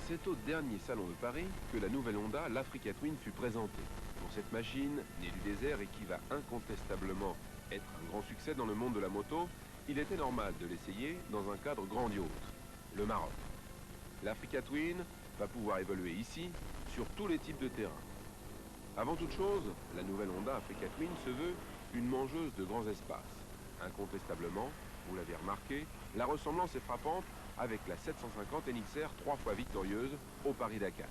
C'est au dernier salon de Paris que la nouvelle Honda, l'Africa Twin, fut présentée. Pour cette machine, née du désert et qui va incontestablement être un grand succès dans le monde de la moto, il était normal de l'essayer dans un cadre grandiose, le Maroc. L'Africa Twin va pouvoir évoluer ici sur tous les types de terrain. Avant toute chose, la nouvelle Honda Africa Twin se veut une mangeuse de grands espaces. Incontestablement, vous l'avez remarqué, la ressemblance est frappante avec la 750 NXR 3 fois victorieuse au Paris-Dakar.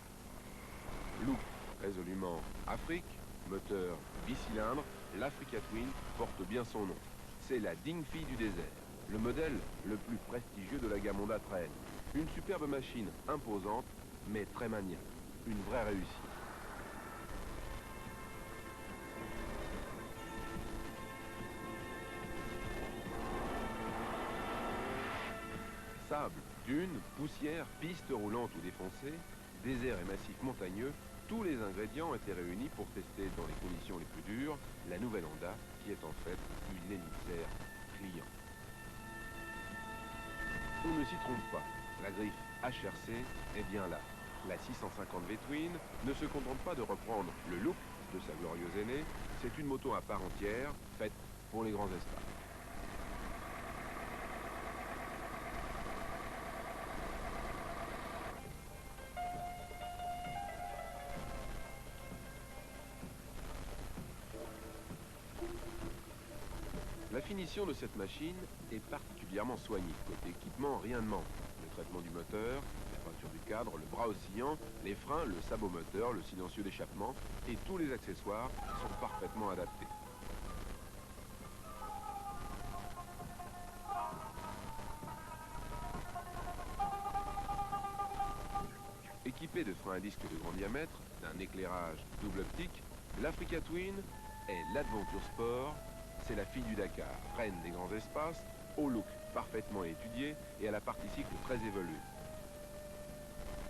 Look résolument Afrique, moteur bicylindre, l'Africa Twin porte bien son nom. C'est la digne fille du désert, le modèle le plus prestigieux de la gamme Honda Trail. Une superbe machine imposante, mais très maniable. Une vraie réussite. Sable, dunes, poussière, pistes roulantes ou défoncées, désert et massif montagneux, tous les ingrédients étaient réunis pour tester dans les conditions les plus dures la nouvelle Honda qui est en fait une NXR client. On ne s'y trompe pas, la griffe HRC est bien là. La 650 V-Twin ne se contente pas de reprendre le look de sa glorieuse aînée, c'est une moto à part entière, faite pour les grands espaces. La finition de cette machine est particulièrement soignée. Côté équipement, rien ne manque. Le traitement du moteur, la peinture du cadre, le bras oscillant, les freins, le sabot moteur, le silencieux d'échappement et tous les accessoires sont parfaitement adaptés. Équipée de freins à disque de grand diamètre, d'un éclairage double optique, l'Africa Twin est l'Adventure Sport. C'est la fille du Dakar, reine des grands espaces, au look parfaitement étudié et à la partie cycle très évoluée.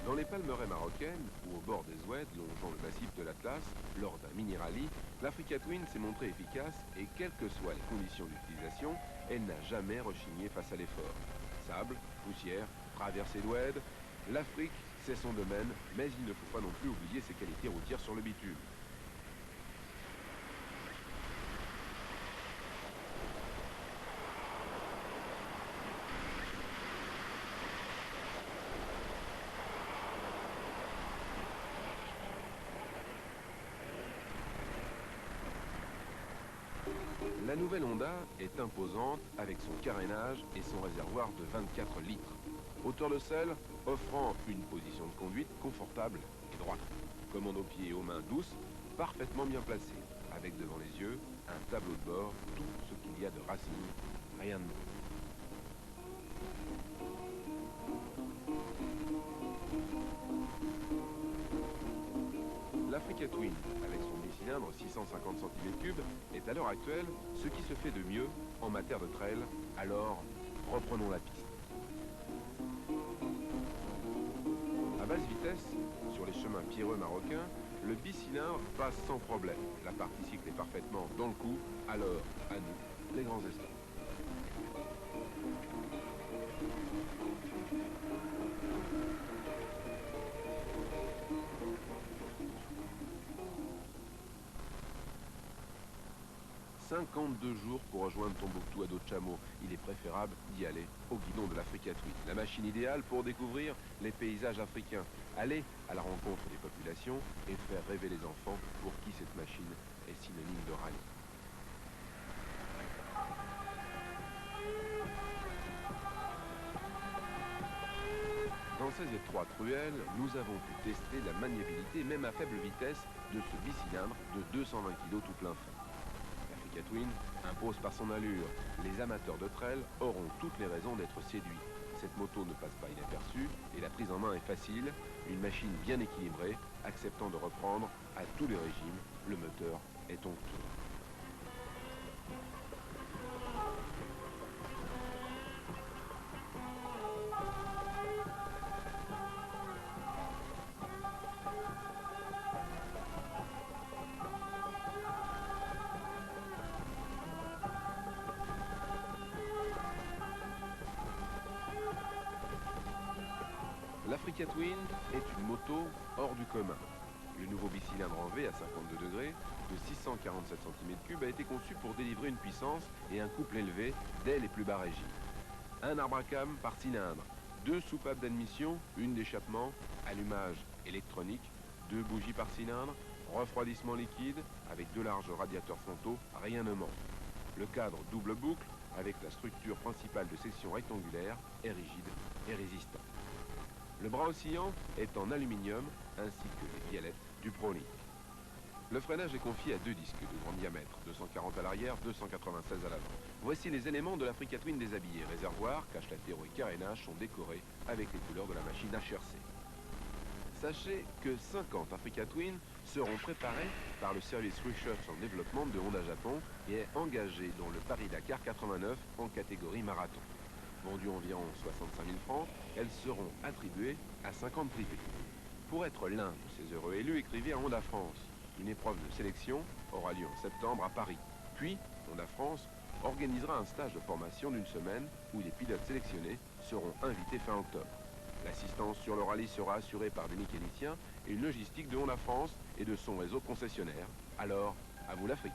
Dans les palmeraies marocaines ou au bord des oueds longeant le massif de l'Atlas, lors d'un mini-rallye, l'Africa Twin s'est montrée efficace et quelles que soient les conditions d'utilisation, elle n'a jamais rechigné face à l'effort. Sable, poussière, traversée d'oueds, l'Afrique, c'est son domaine, mais il ne faut pas non plus oublier ses qualités routières sur le bitume. La nouvelle Honda est imposante avec son carénage et son réservoir de 24 litres. Hauteur de selle offrant une position de conduite confortable et droite. Commande aux pieds et aux mains douces, parfaitement bien placée. Avec devant les yeux un tableau de bord, tout ce qu'il y a de racine, rien de moins. L'Africa Twin, avec son bicylindre 650 cm3, est à l'heure actuelle ce qui se fait de mieux en matière de trail, alors reprenons la piste. À basse vitesse, sur les chemins pierreux marocains, le bicylindre passe sans problème. La partie cycle est parfaitement dans le coup, alors à nous, les grands espaces. « 52 jours pour rejoindre Tombouctou à dos de chameau. Il est préférable d'y aller au guidon de l'Africa Twin. La machine idéale pour découvrir les paysages africains. Aller à la rencontre des populations et faire rêver les enfants pour qui cette machine est synonyme de rallye. Dans ces étroites ruelles, nous avons pu tester la maniabilité, même à faible vitesse, de ce bicylindre de 220 kg tout plein fait. L'Africa Twin impose par son allure. Les amateurs de trail auront toutes les raisons d'être séduits. Cette moto ne passe pas inaperçue et la prise en main est facile. Une machine bien équilibrée, acceptant de reprendre à tous les régimes. Le moteur est onctueux. L'Africa Twin est une moto hors du commun. Le nouveau bicylindre en V à 52 degrés de 647 cm3 a été conçu pour délivrer une puissance et un couple élevé dès les plus bas régimes. Un arbre à cam par cylindre, 2 soupapes d'admission, une d'échappement, allumage électronique, 2 bougies par cylindre, refroidissement liquide avec 2 larges radiateurs frontaux, rien ne manque. Le cadre double boucle avec la structure principale de section rectangulaire est rigide et résistant. Le bras oscillant est en aluminium ainsi que les biellettes du ProLink. Le freinage est confié à 2 disques de grand diamètre, 240 à l'arrière, 296 à l'avant. Voici les éléments de l'Africa Twin déshabillée. Réservoir, cache latéraux et carénage sont décorés avec les couleurs de la machine HRC. Sachez que 50 Africa Twin seront préparés par le service Research and Development de Honda Japon et est engagé dans le Paris-Dakar 89 en catégorie marathon. Vendues environ 65 000 francs, elles seront attribuées à 50 privés. Pour être l'un de ces heureux élus, écrivez à Honda France. Une épreuve de sélection aura lieu en septembre à Paris. Puis, Honda France organisera un stage de formation d'une semaine où les pilotes sélectionnés seront invités fin octobre. L'assistance sur le rallye sera assurée par des mécaniciens et une logistique de Honda France et de son réseau concessionnaire. Alors, à vous l'Afrique.